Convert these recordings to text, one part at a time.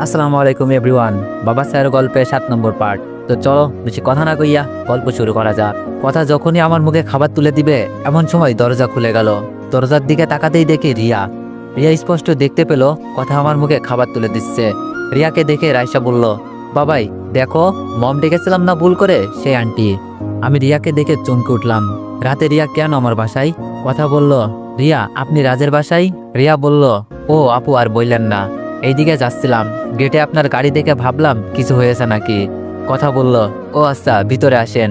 আসসালামু আলাইকুম এভরিওয়ান। বাবা স্যার গল্পের 7 নম্বর পার্ট। তো চলো বেশি কথা না কইয়া গল্প শুরু করা যাক। কথা যখনই আমার মুখে খাবার তুলে দিবে এমন সময় দরজা খুলে গেল। দরজার দিকে তাকাতেই দেখি রিয়া। রিয়া স্পষ্ট দেখতে পেল কথা আমার মুখে খাবার তুলে দিচ্ছে। রিয়াকে দেখে রাইসা বলল, বাবাই দেখো, মম ডেকেছিলাম না ভুল করে, সেই আন্টি। আমি রিয়াকে দেখে চমকে উঠলাম। রাতে রিয়া কেন আমার বাসায়? কথা বলল, রিয়া আপনি রাজের বাসায়? রিয়া বলল, ও আপু আর বললেন না, এইদিকে যাচ্ছিলাম, গেটে আপনার গাড়ি দেখে ভাবলাম কিছু হয়েছে নাকি। কথা বলল, ও আচ্ছা ভিতরে আসেন।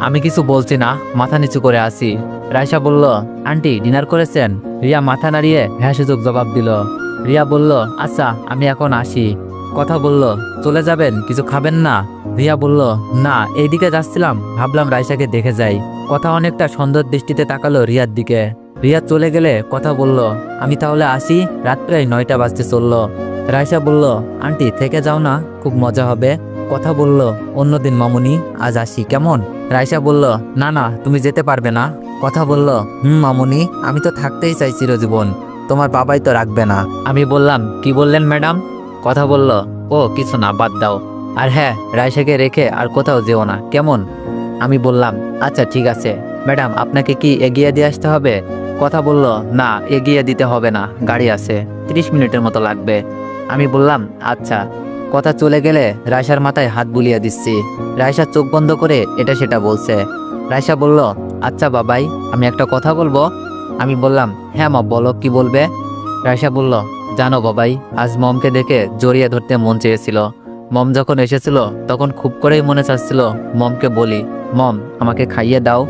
আমি কিছু বলছি না, মাথা নিচু করে আসি। রাইসা বলল, আন্টি ডিনার করেছেন? রিয়া মাথা নাড়িয়ে হ্যাঁ সুযোগ জবাব দিল। রিয়া বলল, আচ্ছা আমি এখন আসি। কথা বলল, চলে যাবেন, কিছু খাবেন না? রিয়া বলল, না এইদিকে যাচ্ছিলাম, ভাবলাম রাইসাকে দেখে যাই। কথা অনেকটা সন্দেহ দৃষ্টিতে তাকালো রিয়ার দিকে। রিয়া চলে গেলে কথা বলল, আমি তাহলে আসি, রাত প্রায় 9টা বাজতে চললো। রাইসা বলল, আন্টি থেকে যাও না, খুব মজা হবে। কথা বলল, অন্যদিন মামুনি, আজ আসি কেমন? রাইসা বলল, না না তুমি যেতে পারবে না। কথা বলল, মামুনি, আমি তো থাকতেই চাই চিরজীবন, তোমার বাবাই তো রাখবে না। আমি বললাম, কি বললেন ম্যাডাম? কথা বলল, ও কিছু না, বাদ দাও। আর হ্যাঁ, রাইসাকে রেখে আর কোথাও যেও না কেমন? আমি বললাম, আচ্ছা ঠিক আছে। ম্যাডাম আপনাকে কি এগিয়ে দিয়ে আসতে হবে? কথা বলল, না এগিয়ে দিতে হবে না, গাড়ি আছে, 30 মিনিটের মতো লাগবে। আমি বললাম, আচ্ছা। কথা চলে গেলে রায়সার মাথায় হাত বুলিয়ে দিচ্ছি। রায়সা চোখ বন্ধ করে এটা সেটা বলছে। রায়সা বলল, আচ্ছা বাবাই, আমি একটা কথা বলবো। আমি বললাম, হ্যাঁ মা বলো, কি বলবে? রায়সা বলল, জানো বাবাই, আজ মমকে দেখে জড়িয়ে ধরতে মন চেয়েছিল। মম যখন এসেছিল তখন খুব করেই মনে চাচ্ছিল মমকে বলি, মম আমাকে খাইয়ে দাও।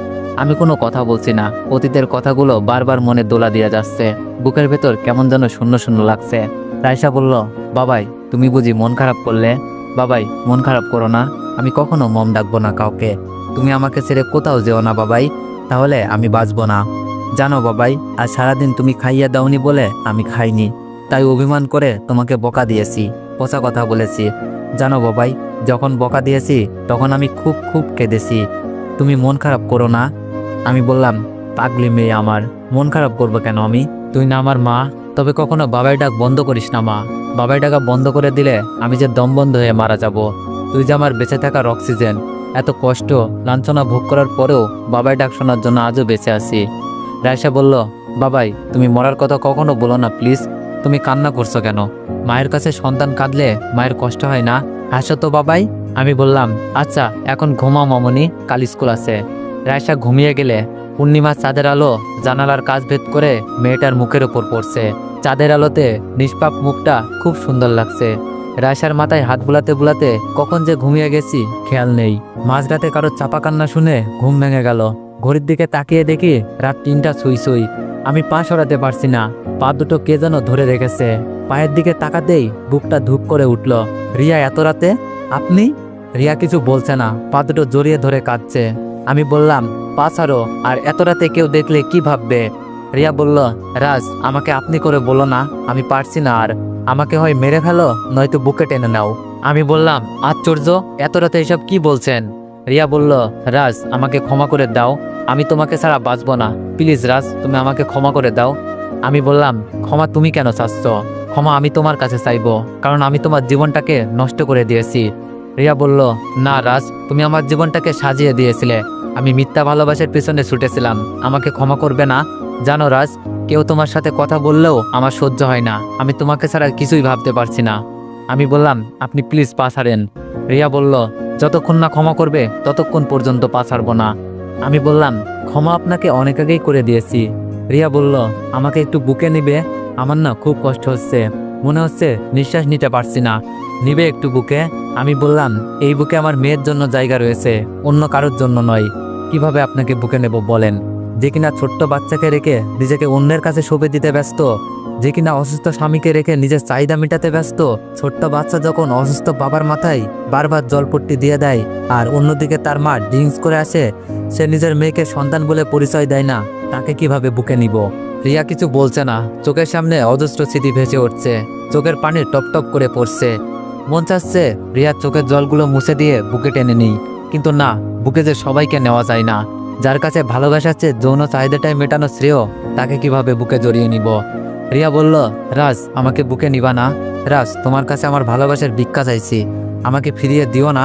আমি কোনো কথা বলছি না, অতীতের কথাগুলো বারবার মনে দোলা দিয়ে যাচ্ছে। বুকের ভেতর কেমন যেন শূন্য শূন্য লাগছে। রায়সা বলল, বাবাই তুমি বুঝি মন খারাপ করলে? বাবাই মন খারাপ করো না, আমি কখনো মম ডাকবো না কাউকে। তুমি আমাকে ছেড়ে কোথাও যেও না বাবাই, তাহলে আমি বাঁচবো না। জানো বাবাই, আজ সারাদিন তুমি খাইয়ে দাওনি বলে আমি খাইনি, তাই অভিমান করে তোমাকে বকা দিয়েছি, পচা কথা বলেছি। জানো বাবাই, যখন বকা দিয়েছি তখন আমি খুব খুব কেঁদেছি। তুমি মন খারাপ করো না। আমি বললাম, পাগলি মেয়ে আমার, মন খারাপ করবো কেন আমি? তুই না আমার মা, তবে কখনো বাবাই ডাক বন্ধ করিস না মা। বাবাই ডাকা বন্ধ করে দিলে আমি যে দম বন্ধ হয়ে মারা যাব। তুই যে আমার বেঁচে থাকার অক্সিজেন। এত কষ্ট লাঞ্ছনা ভোগ করার পরেও বাবাই ডাক শোনার জন্য আজও বেঁচে আছি। রায়সা বলল, বাবাই তুমি মরার কথা কখনো বলো না প্লিজ। তুমি কান্না করছো কেন? মায়ের কাছে সন্তান কাঁদলে মায়ের কষ্ট হয় না? হাসো তো বাবাই। আমি বললাম, আচ্ছা এখন ঘুমাও মামনি, কাল স্কুল আছে। রায়সা ঘুমিয়ে গেলে পূর্ণিমার চাঁদের আলো জানালার কাজ ভেদ করে মেয়েটার মুখের ওপর পড়ছে। চাঁদের আলোতে নিষ্পাপ মুখটা খুব সুন্দর লাগছে। রায়সার মাথায় হাত বুলাতে বুলাতে কখন যে ঘুমিয়ে গেছি খেয়াল নেই। মাঝরাতে কারো চাপা কান্না শুনে ঘুম ভেঙে গেল। ঘড়ির দিকে তাকিয়ে দেখি রাত 3টা ছুঁই ছুঁই। আমি পা সরাতে পারছি না, পা দুটো কে যেন ধরে রেখেছে। পায়ের দিকে তাকাতেই বুকটা ধুপ করে উঠল। রিয়া এত রাতে আপনি? রিয়া কিছু বলছে না, পা দুটো জড়িয়ে ধরে কাঁদছে। আমি বললাম, পা ছাড়ো, আর এত রাতে কেউ দেখলে কি ভাববে? রিয়া বলল, রাজ আমাকে আপনি করে বলো না, আমি পারছি না আর, আমাকে হয় মেরে ফেলো নয়তো বুকে টেনে নাও। আমি বললাম, আশ্চর্য, এত রাতে এসব কি বলছেন? রিয়া বলল, রাজ আমাকে ক্ষমা করে দাও, আমি তোমাকে ছাড়া বাঁচবো না, প্লিজ রাজ তুমি আমাকে ক্ষমা করে দাও। আমি বললাম, ক্ষমা তুমি কেন চাচ্ছ? ক্ষমা আমি তোমার কাছে চাইবো, কারণ আমি তোমার জীবনটাকে নষ্ট করে দিয়েছি। রিয়া বলল, না রাজ, তুমি আমার জীবনটাকে সাজিয়ে দিয়েছিলে, আমি মিথ্যা ভালোবাসার পিছনে ছুটেছিলাম, আমাকে ক্ষমা করবে না? জানো রাজ, কেউ তোমার সাথে কথা বললেও আমার সহ্য হয় না, আমি তোমাকে ছাড়া কিছুই ভাবতে পারছি না। আমি বললাম, আপনি প্লিজ পা ছাড়েন। রিয়া বলল, যতক্ষণ না ক্ষমা করবে ততক্ষণ পর্যন্ত পা ছাড়বো না। আমি বললাম, ক্ষমা আপনাকে অনেক আগেই করে দিয়েছি। রিয়া বলল, আমাকে একটু বুকে নিবে? আমার না খুব কষ্ট হচ্ছে, মনে হচ্ছে নিঃশ্বাস নিতে পারছি না, নিবে একটু বুকে? আমি বললাম, এই বুকে আমার মেয়ের জন্য জায়গা রয়েছে, অন্য কারোর জন্য নয়। কিভাবে আপনাকে বুকে নেব বলেন? যে কিনা ছোট্ট বাচ্চাকে রেখে নিজেকে অন্যের কাছে সঁপে দিতে ব্যস্ত, যে কিনা অসুস্থ স্বামীকে রেখে নিজের চাহিদা মেটাতে ব্যস্ত। ছোট্ট বাচ্চা যখন অসুস্থ বাবার মাথায় বারবার জলপট্টি দিয়ে দেয়, আর অন্যদিকে তার মা ড্রিঙ্কস করে আসে, সে নিজের মেয়েকে সন্তান বলে পরিচয় দেয় না, তাকে কিভাবে বুকে নিব? রিয়া কিছু বলছে না, চোখের সামনে অজস্র স্মৃতি ভেসে উঠছে, চোখের পানি টপ টপ করে পড়ছে। মন চাচ্ছে রিয়ার চোখের জলগুলো মুছে দিয়ে বুকে টেনে নিই, কিন্তু না, বুকে যে সবাইকে নেওয়া যায় না। যার কাছে ভালোবাসার চেয়ে যৌন চাহিদাটাই মেটানো শ্রেয়, তাকে কিভাবে বুকে জড়িয়ে নিব? রিয়া বলল, রাজ আমাকে বুকে নিবা না? রাজ তোমার কাছে আমার ভালোবাসার ভিক্ষা চাইছি, আমাকে ফিরিয়ে দিও না।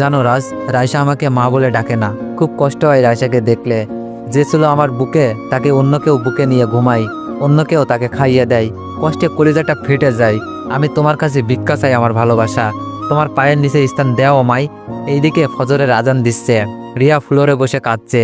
জানো রাজ, রাইসা আমাকে মা বলে ডাকে না। খুব কষ্ট হয় রাইসাকে দেখলে। যে ছিল আমার বুকে তাকে অন্য কেউ বুকে নিয়ে ঘুমাই, অন্য কেউ তাকে খাইয়ে দেয়। কষ্টে কলিজাটা ফেটে যায়। আমি তোমার কাছে ভিক্ষা চাই আমার ভালোবাসা, তোমার পায়ের নিচে স্থান দেও মাই। এইদিকে ফজরের আজান দিচ্ছে। রিয়া ফ্লোরে বসে কাঁদছে।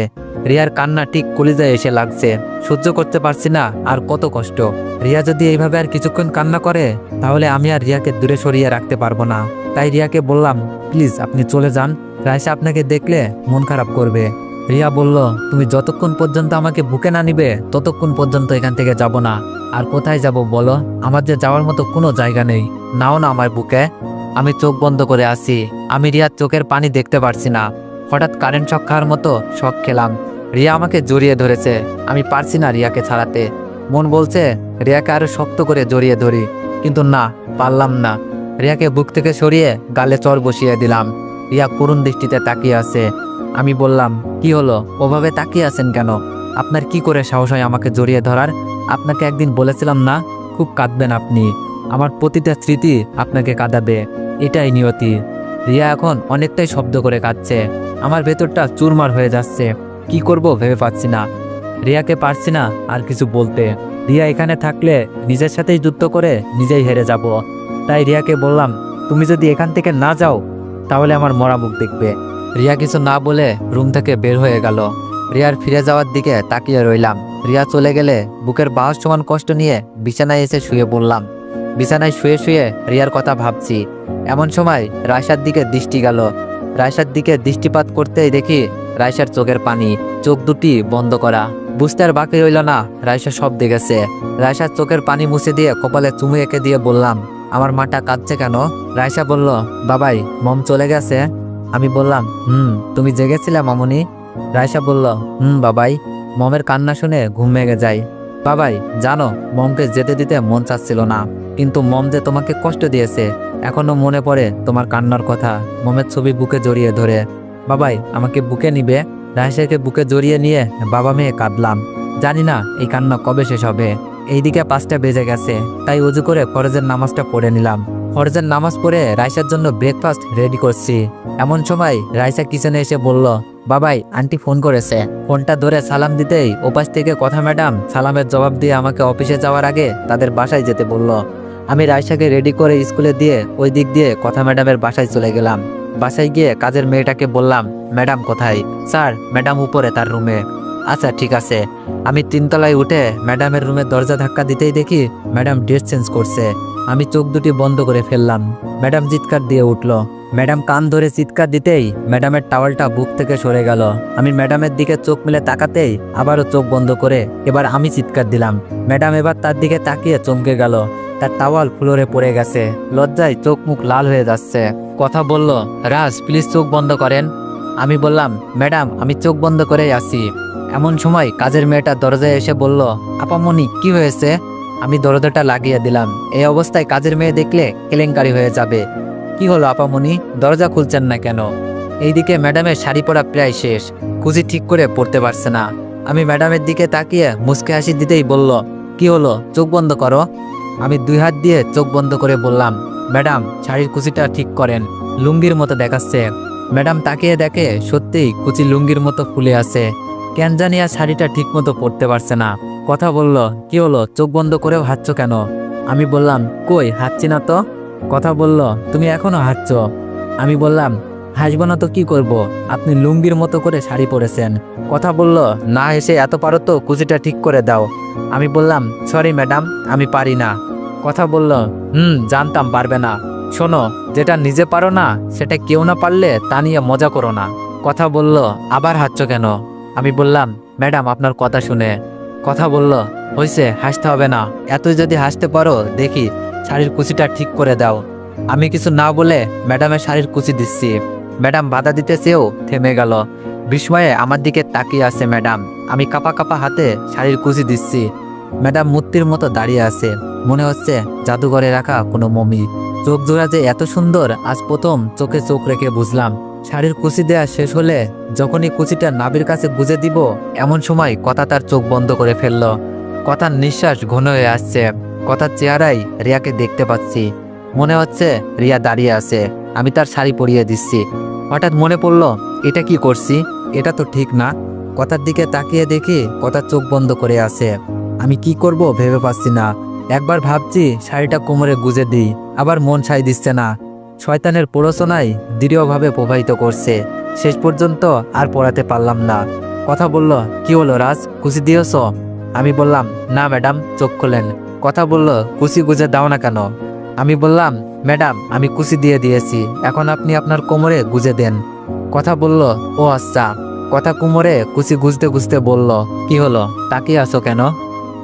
রিয়ার কান্না ঠিক কলিজায় এসে লাগছে। সহ্য করতে পারছি না আর কত কষ্ট। রিয়া যদি এইভাবে আর কিছুক্ষণ কান্না করে তাহলে আমি আর রিয়াকে দূরে সরিয়ে রাখতে পারবো না। তাই রিয়াকে বললাম, প্লিজ আপনি চলে যান, রাইসা আপনাকে দেখলে মন খারাপ করবে। রিয়া বলল, তুমি যতক্ষণ পর্যন্ত আমাকে বুকে না নিবে ততক্ষণ পর্যন্ত এখান থেকে যাব না। আর কোথায় যাব বলো? আমার যে যাওয়ার মতো কোনো জায়গা নেই। নাও না আমার বুকে। আমি চোখ বন্ধ করে আছি। আমি রিয়ার চোখের পানি দেখতে পারছি না। হঠাৎ কারেন্ট শক খাওয়ার মতো শক খেলাম। রিয়া আমাকে জড়িয়ে ধরেছে। আমি পারছি না রিয়াকে ছাড়াতে। মন বলছে রিয়াকে আরো শক্ত করে জড়িয়ে ধরি, কিন্তু না, পারলাম না। রিয়াকে বুক থেকে সরিয়ে গালে চর বসিয়ে দিলাম। রিয়া করুণ দৃষ্টিতে তাকিয়ে আছে। আমি বললাম, কি হলো, ওভাবে তাকিয়ে আছেন কেন? আপনার কি করে সাহস হয় আমাকে জড়িয়ে ধরার? আপনাকে একদিন বলেছিলাম না খুব কাঁদবেন আপনি। আমার প্রতিটা স্মৃতি আপনাকে কাঁদাবে, এটাই নিয়তি। রিয়া এখন অনেকটাই শব্দ করে কাঁদছে। আমার ভেতরটা চুরমার হয়ে যাচ্ছে। কি করব ভেবে পাচ্ছি না। রিয়াকে পারছি না আর কিছু বলতে। রিয়া এখানে থাকলে নিজের সাথেই যুদ্ধ করে নিজেই হেরে যাব। তাই রিয়াকে বললাম, তুমি যদি এখান থেকে না যাও তাহলে আমার মরা মুখ দেখবে। রিয়া কিছু না বলে রুম থেকে বের হয়ে গেল। রিয়ার ফিরে যাওয়ার দিকে তাকিয়ে রইলাম। রিয়া চলে গেলে বুকের বাহার সমান কষ্ট নিয়ে বিছানায় এসে শুয়ে পড়লাম। বিছানায় শুয়ে শুয়ে রিয়ার কথা ভাবছি। এমন সময় রায়সার দিকে দৃষ্টি গেল। রায়সার দিকে দৃষ্টিপাত করতেই দেখি রায়সার চোখের পানি, চোখ দুটি বন্ধ করা। বুঝতে আর বাকি রইল না রায়সা সব দেখেছে। রায়সার চোখের পানি মুছে দিয়ে কপালে চুমু এঁকে দিয়ে বললাম, আমার মাটা কাঁদছে কেন? রায়সা বলল, বাবাই মম চলে গেছে। আমি বললাম, তুমি জেগেছিলে মামুনি? রায়সা বলল, বাবাই। মমের কান্না শুনে ঘুম ভেঙে যায়। বাবাই জানো, মমকে যেতে দিতে মন চাচ্ছিল না, কিন্তু মম যে তোমাকে কষ্ট দিয়েছে এখনো মনে পড়ে তোমার কান্নার কথা। মমের ছবি বুকে জড়িয়ে ধরে। বাবাই আমাকে বুকে নিবে? রায়সাকে বুকে জড়িয়ে নিয়ে বাবা মেয়ে কাঁদলাম। জানি না এই কান্না কবে শেষ হবে। এইদিকে 5টা বেজে গেছে, তাই উজু করে ফরজের নামাজটা পড়ে নিলাম। ফরজের নামাজ পড়ে রায়সার জন্য ব্রেকফাস্ট রেডি করছি। এমন সময় রায়সা কিচেনে এসে বলল, বাবাই আন্টি ফোন করেছে। ফোনটা ধরে সালাম দিতেই ওপাশ থেকে কথা ম্যাডাম সালামের জবাব দিয়ে আমাকে অফিসে যাওয়ার আগে তাদের বাসায় যেতে বলল। আমি রায়সাকে রেডি করে স্কুলে দিয়ে ওই দিক দিয়ে কথা ম্যাডামের বাসায় চলে গেলাম। বাসায় গিয়ে কাজের মেয়েটাকে বললাম, ম্যাডাম কোথায়? স্যার ম্যাডাম উপরে তার রুমে। আচ্ছা ঠিক আছে। আমি 3তলায় উঠে ম্যাডামের রুমের দরজা ধাক্কা দিতেই দেখি ম্যাডাম ড্রেস চেঞ্জ করছে। আমি চোখ দুটি বন্ধ করে ফেললাম। ম্যাডাম চিৎকার দিয়ে উঠল। ম্যাডাম কান ধরে চিৎকার দিতেই ম্যাডামের টাওয়ালটা বুক থেকে সরে গেল। আমি ম্যাডামের দিকে চোখ মেলে তাকাতেই আবারও চোখ বন্ধ করে এবার আমি চিৎকার দিলাম। ম্যাডাম এবার তার দিকে তাকিয়ে চমকে গেল। তার টাওয়াল ফ্লোরে পড়ে গেছে। লজ্জায় চোখ মুখ লাল হয়ে যাচ্ছে। কথা বলল, রাজ প্লিজ চোখ বন্ধ করেন। আমি বললাম, ম্যাডাম আমি চোখ বন্ধ করেই আছি। এমন সময় কাজের মেয়েটা দরজায় এসে বলল, আপামনি কি হয়েছে? আমি দরজাটা লাগিয়ে দিলাম। এই অবস্থায় কাজের মেয়ে দেখলে কেলেঙ্কারি হয়ে যাবে। কি হলো আপামনি, দরজা খুলছেন না কেন? এইদিকে ম্যাডামের শাড়ি পরা প্রায় শেষ, কুচি ঠিক করে পড়তে পারছে না। আমি ম্যাডামের দিকে তাকিয়ে মুচকে হাসি দিতেই বলল, কি হলো, চোখ বন্ধ করো। আমি 2 হাত দিয়ে চোখ বন্ধ করে বললাম, ম্যাডাম শাড়ির কুচিটা ঠিক করেন, লুঙ্গির মতো দেখাচ্ছে। ম্যাডাম তাকিয়ে দেখে সত্যিই কুচি লুঙ্গির মতো ফুলে আছে। কেন জানি আর শাড়িটা ঠিক মতো পরতে পারছে না। কথা বলল, কি হলো, চোখ বন্ধ করেও হাঁটছো কেন? আমি বললাম, কই হাঁটছি না তো। কথা বলল, তুমি এখনো হাঁটছো। আমি বললাম, হাসবো না তো কি করব, আপনি লুঙ্গির মতো করে শাড়ি পরেছেন। কথা বলল, না এসে এত পারো তো কুচিটা ঠিক করে দাও। আমি বললাম, সরি ম্যাডাম আমি পারি না। কথা বলল, জানতাম পারবে না। শোনো, যেটা নিজে পারো না সেটা কেউ না পারলে তা নিয়ে মজা করো না। কথা বলল, আবার হাঁটছো কেন? আমি বললাম, ম্যাডাম আপনার কথা শুনে। কথা বলল, হয়েছে হাসতে হবে না, এতই যদি হাসতে পারো দেখি শাড়ির কুচিটা ঠিক করে দাও। আমি কিছু না বলে ম্যাডামের শাড়ির কুচি দিচ্ছি। ম্যাডাম বাধা দিতে চেয়েও থেমে গেল। বিস্ময়ে আমার দিকে তাকিয়ে আছে ম্যাডাম। আমি কাপা কাপা হাতে শাড়ির কুচি দিচ্ছি। ম্যাডাম মূর্তির মতো দাঁড়িয়ে আছে, মনে হচ্ছে জাদুঘরে রাখা কোনো মমি। চোখ জোড়া যে এত সুন্দর আজ প্রথম চোখে চোখ রেখে বুঝলাম। শাড়ির কুচি দেয়া শেষ হলে যখনই কুচিটা নাভির কাছে গুজে দিব এমন সময় কথা তার চোখ বন্ধ করে ফেলল। কথার নিঃশ্বাস ঘন হয়ে আসছে। কথার চেহারায় রিয়াকে দেখতে পাচ্ছি। মনে হচ্ছে রিয়া দাঁড়িয়ে আছে, আমি তার শাড়ি পরিয়ে দিচ্ছি। হঠাৎ মনে পড়ল, এটা কি করছি, এটা তো ঠিক না। কথার দিকে তাকিয়ে দেখি কথা চোখ বন্ধ করে আছে। আমি কি করব ভেবে পাচ্ছি না। একবার ভাবছি শাড়িটা কোমরে গুজে দিই, আবার মন সায় দিচ্ছে না। শয়তানের প্ররোচনায় দৃঢ়ভাবে প্রবাহিত করছে। শেষ পর্যন্ত আর পড়াতে পারলাম না। কথা বলল, কি হলো রাজ, কুচি দিয়েছ? আমি বললাম, না ম্যাডাম। চোখ খোলেন। কথা বলল, কুচি গুজে দাও না কেন? আমি বললাম, ম্যাডাম আমি কুচি দিয়ে দিয়েছি, এখন আপনি আপনার কোমরে গুজে দেন। কথা বলল, ও আচ্ছা। কথা কোমরে কুচি গুজতে গুজতে বলল, কি হলো, তাকিয়ে আছো কেন?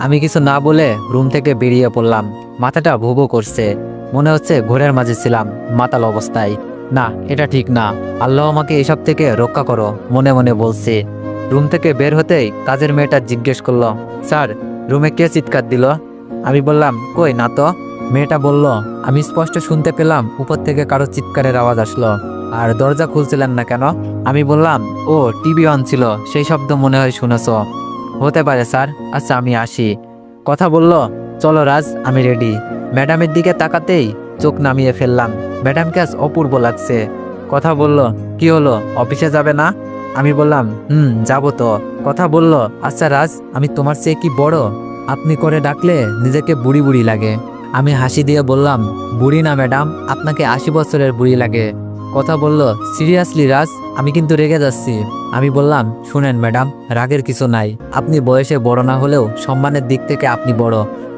আমি কিছু না বলে রুম থেকে বেরিয়ে পড়লাম। মাথাটা ভুবো করছে, মনে হচ্ছে ঘোরের মাঝে ছিলাম, মাতাল অবস্থায়। না, এটা ঠিক না। আল্লাহ আমাকে এসব থেকে রক্ষা করো, মনে মনে বলছে। রুম থেকে বের হতেই কাজের মেয়েটা জিজ্ঞেস করলো, স্যার রুমে কে চিৎকার দিল? আমি বললাম, কই না তো। মেয়েটা বলল, আমি স্পষ্ট শুনতে পেলাম উপর থেকে কারো চিৎকারের আওয়াজ আসলো। আর দরজা খুলছিলেন না কেন? আমি বললাম, ও টিভি অন ছিল, সেই শব্দ মনে হয় শুনেছ। হতে পারে স্যার, আচ্ছা আমি আসি। কথা বলল, চলো রাজ, আমি রেডি। ম্যাডামের দিকে তাকাতেই চোখ নামিয়ে ফেললাম। ম্যাডামকে আজ অপূর্ব লাগছে। কথা বলল, কি হলো, অফিসে যাবে না? আমি বললাম, যাবো তো। কথা বলল, আচ্ছা রাজ, আমি তোমার চেয়ে কি বড়? আপনি করে ডাকলে নিজেকে বুড়ি বুড়ি লাগে। আমি হাসি দিয়ে বললাম, বুড়ি না ম্যাডাম, আপনাকে 80 বছরের বুড়ি লাগে। কথা বলল, সিরিয়াসলি রাজ, আমি কিন্তু রেগে যাচ্ছি। আমি বললাম, শুনেন ম্যাডাম, রাগের কিছু নাই। আপনি বয়সে বড় না হলেও সম্মানের দিক থেকে আপনি বড়,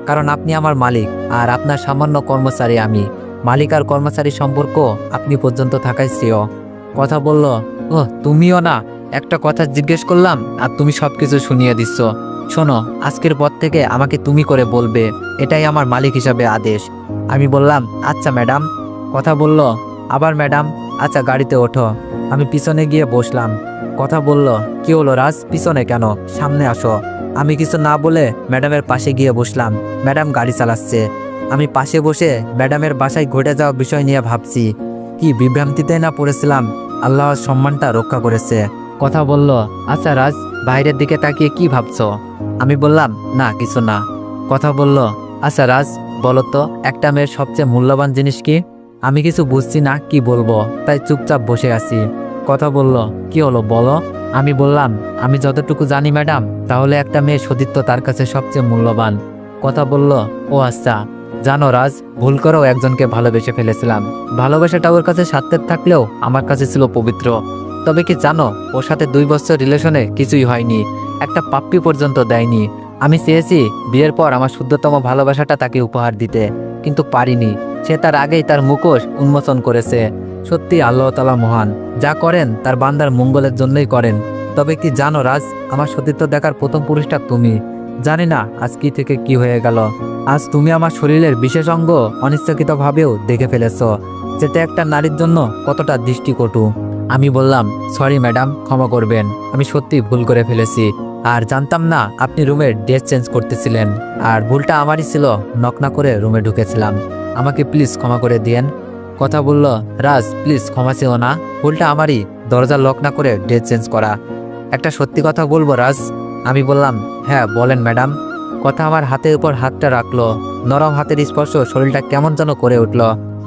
কারণ আপনি আমার মালিক আর আপনার সামান্য কর্মচারী আমি। মালিক আর কর্মচারীর সম্পর্ক আপনি পর্যন্ত থাকাই শ্রেয়। কথা বলল, ও তুমিও না, একটা কথা জিজ্ঞেস করলাম আর তুমি সবকিছু শুনিয়ে দিচ্ছ। শোনো, আজকের পর থেকে আমাকে তুমি করে বলবে, এটাই আমার মালিক হিসাবে আদেশ। আমি বললাম, আচ্ছা ম্যাডাম। কথা বলল, আবার ম্যাডাম। আচ্ছা গাড়িতে ওঠো। আমি পিছনে গিয়ে বসলাম। কথা বলল, কি হলো রাজ, পিছনে কেন, সামনে আসো। আমি কিছু না বলে ম্যাডামের পাশে গিয়ে বসলাম। ম্যাডাম গাড়ি চালাচ্ছে। আমি পাশে বসে ম্যাডামের বাসায় ঘটে যাওয়া বিষয় নিয়ে ভাবছি। কি বিভ্রান্তিতে না পড়েছিলাম, আল্লাহর সম্মানটা রক্ষা করেছে। কথা বলল, আচ্ছা রাজ, বাইরের দিকে তাকিয়ে কি ভাবছো? আমি বললাম, না কিছু না। কথা বলল, আচ্ছা রাজ, বলো তো একটা মেয়ের সবচেয়ে মূল্যবান জিনিস কি? আমি কিছু বুঝছি না কি বলবো, তাই চুপচাপ বসে আছি। কথা বলল, কি হলো বলো। আমি বললাম, আমি যতটুকু জানি ম্যাডাম, তাহলে একটা মেয়ের সতীত্ব তার কাছে সবচেয়ে মূল্যবান। কথা বলল, ও আচ্ছা। জানো রাজ, ভুল করেও একজনকে ভালোবেসে ফেলেছিলাম। ভালোবাসাটা ওর কাছে স্বার্থের থাকলেও আমার কাছে ছিল পবিত্র। তবে কি জানো, ওর সাথে 2 বছর রিলেশনে কিছুই হয়নি, একটা পাপ্পি পর্যন্ত দেয়নি। আমি চেয়েছি বিয়ের পর আমার শুদ্ধতম ভালোবাসাটা তাকে উপহার দিতে, কিন্তু পারিনি। সে তার আগেই তার মুখোশ উন্মোচন করেছে। সত্যি আল্লাহ তাআলা মহান, যা করেন তার বান্দার মঙ্গলের জন্যই করেন। তবে কি জানো রাজ, আমার সতীত্ব দেখার প্রথম পুরুষটা তুমি। জানি না আজ কি থেকে কি হয়ে গেল। আজ তুমি আমার শরীরের বিশেষ অঙ্গ অনিচ্ছাকৃতভাবেও দেখে ফেলেছ, যেটা একটা নারীর জন্য কতটা দৃষ্টিকটু। আমি বললাম, সরি ম্যাডাম, ক্ষমা করবেন, আমি সত্যি ভুল করে ফেলেছি। আর জানতাম না আপনি রুমের ড্রেস চেঞ্জ করতেছিলেন, আর ভুলটা আমারই ছিল, নক না করে রুমে ঢুকেছিলাম। আমাকে প্লিজ ক্ষমা করে দিয়েন। কথা বলল, রাজ প্লিজ ক্ষমা চেও না, ভুলটা আমারই, দরজা লক না করে ড্রেস চেঞ্জ করা। একটা সত্যি কথা বলবো রাজ? আমি বললাম, হ্যাঁ বলেন ম্যাডাম। কথা আমার হাতের উপর হাতটা রাখলো। নরম হাতের স্পর্শ শরীরটা কেমন যেন করে উঠল।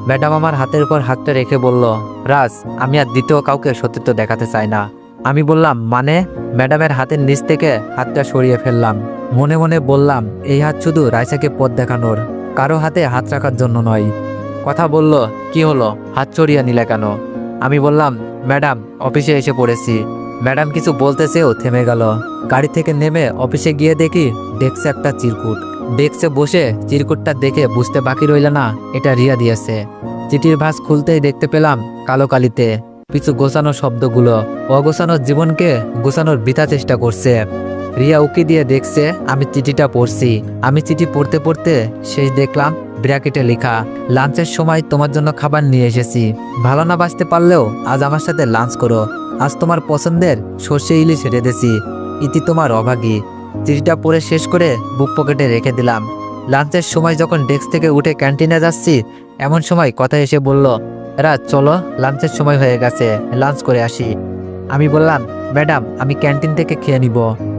ম্যাডাম আমার হাতের উপর হাতটা রেখে বলল, রাজ আমি আর দ্বিতীয় কাউকে সতীত্ব দেখাতে চাই না। আমি বললাম, মানে? ম্যাডামের হাতের নিচ থেকে হাতটা সরিয়ে ফেললাম। মনে মনে বললাম, এই হাত শুধু রাইসাকে পথ দেখানোর, কারো হাতে হাত রাখার জন্য নয়। কথা বলল, কি হলো, হাত সরিয়ে নিলে কেন? আমি বললাম, ম্যাডাম অফিসে এসে পড়েছি। ম্যাডাম কিছু বলতে চেয়েও থেমে গেল। গাড়ি থেকে নেমে অফিসে গিয়ে দেখি ডেস্কে একটা চিরকুট। ডেস্কে বসে চিরকুটটা দেখে বুঝতে বাকি রইল না এটা রিয়া দিয়েছে। চিঠির ভাঁজ খুলতেই দেখতে পেলাম কালো কালিতে কিছু গোছানো শব্দগুলো। অগোছানো জীবনকে গোছানোর বৃথা চেষ্টা করছে। রিয়া উকি দিয়ে দেখছে আমি চিঠিটা পড়ছি। আমি চিঠি পড়তে পড়তে শেষ দেখলাম ব্র্যাকেটে লেখা, লাঞ্চের সময় তোমার জন্য খাবার নিয়ে এসেছি। ভালো না বাঁচতে পারলেও আজ আমার সাথে লাঞ্চ করো। আজ তোমার পছন্দের সর্ষে ইলিশ রেঁধেছি। ইতি তোমার অভাগী। চিঠিটা পড়ে শেষ করে বুক পকেটে রেখে দিলাম। লাঞ্চের সময় যখন ডেস্ক থেকে উঠে ক্যান্টিনে যাচ্ছি, এমন সময় কথা এসে বলল, রাত চলো, লাঞ্চের সময় হয়ে গেছে, লাঞ্চ করে আসি। আমি বললাম, ম্যাডাম আমি ক্যান্টিন থেকে খেয়ে নিব।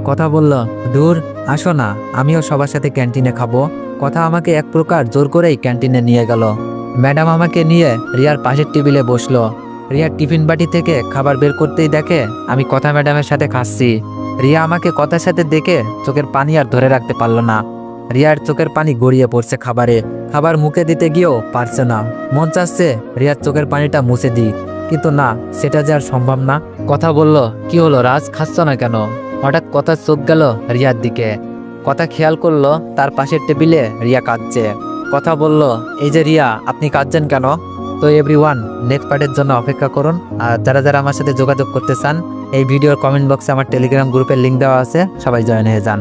কথা বলল, দূর, আসো না, আমিও সবার সাথে ক্যান্টিনে খাবো। কথা আমাকে এক প্রকার জোর করেই ক্যান্টিনে নিয়ে গেল। ম্যাডাম আমাকে নিয়ে রিয়ার পাশের টেবিলে বসলো। রিয়ার টিফিন বাটি থেকে খাবার বের করতেই দেখে আমি কথা ম্যাডামের সাথে খাচ্ছি। রিয়া আমাকে কথার সাথে দেখে চোখের পানি আর ধরে রাখতে পারলো না। রিয়ার চোখের পানি গড়িয়ে পড়ছে খাবারে। খাবার মুখে দিতে গিয়েও পারছে না। মন চাচ্ছে রিয়ার চোখের পানিটা মুছে দিই, কিন্তু না, সেটা যে আর সম্ভব না। কথা বলল, কি হলো রাজ, খাচ্ছ না কেন? হঠাৎ কথার চোখ গেল রিয়ার দিকে। কথা খেয়াল করলো তার পাশের টেবিলে রিয়া কাঁদছে। কথা বলল, এই যে রিয়া, আপনি কাঁদছেন কেন? তো এভরিওয়ান, নেক্সট পার্টের জন্য অপেক্ষা করুন। আর যারা যারা আমার সাথে যোগাযোগ করতে চান, এই ভিডিওর কমেন্ট বক্সে আমার টেলিগ্রাম গ্রুপের লিঙ্ক দেওয়া আছে, সবাই জয়েন হয়ে যান।